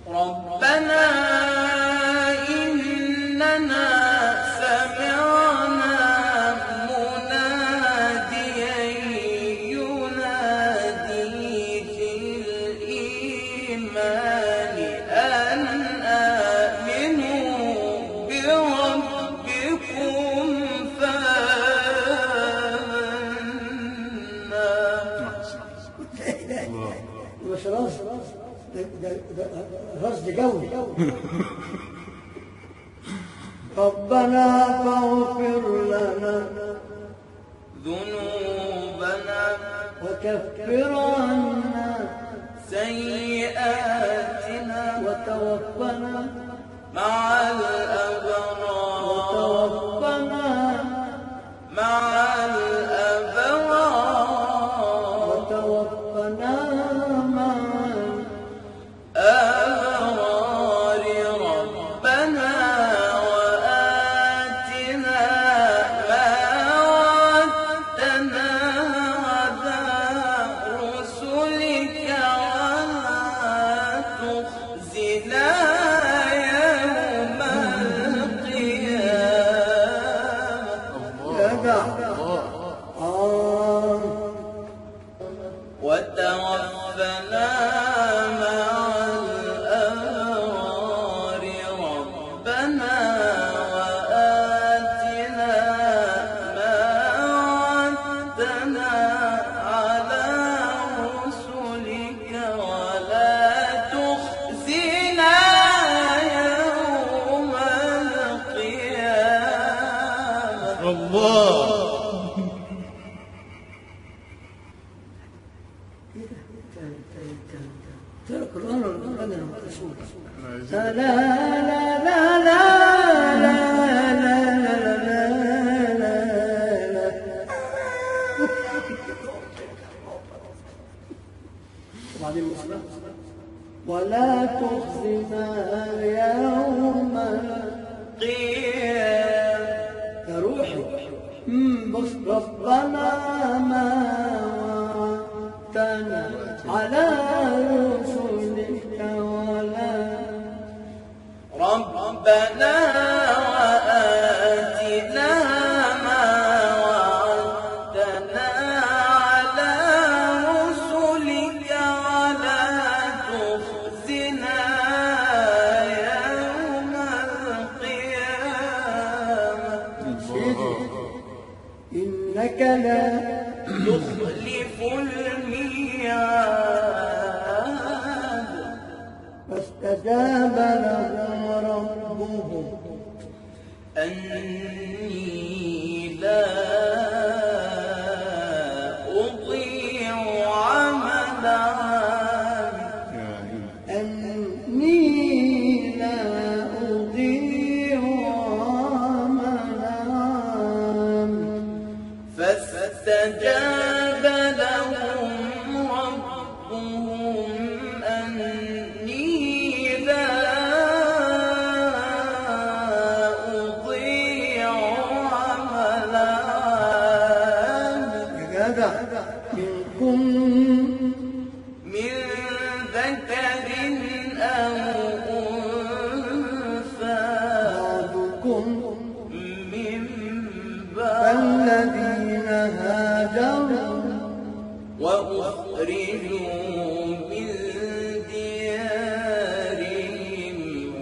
ربنا إننا سمعنا مناديا ينادي في الإيمان أن آمنوا بربكم فآمنا. مش راس رصد جوي. ربنا فاغفر لنا ذنوبنا وكفر عنا سيئاتنا وتوفنا مع الأبرار وتوفنا مع الأبرار وتوفنا مع الأبرار. ربنا وآتنا ما وعدتنا على رسلك ولا تخزنا يوم القيامة. وتوفنا مع الأبرار. ربنا وآتنا ما وعدتنا على رسلك ولا تخزنا يوم القيامة. الله. ترك القرآن والقرآن المقصود. لا لا لا لا لا لا لا لا لا. وبعدين ولا تخزنا يوم القيامة. يا روحي بص ربنا ما وعدتنا على رسلك ولا ربنا وآتنا ما وعدتنا على رسلك ولا تخزنا يوم القيامة. إنك لا تخلف الميعاد. فاستجاب لهم ربهم أني لا أضيع عمل عامل. أني لا أضيع عمل عامل. فاستجاب لهم ربهم أني لا أضيع عمل عامل. يا جدع منكم من ذكر أو أنثى بعضكم من بعض الذين هاجروا وأخرجوا من ديارهم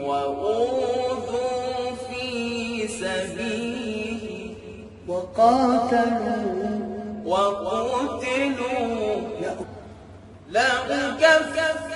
وأوذوا في سبيلي وقاتلوا وقتلوا لأكفرن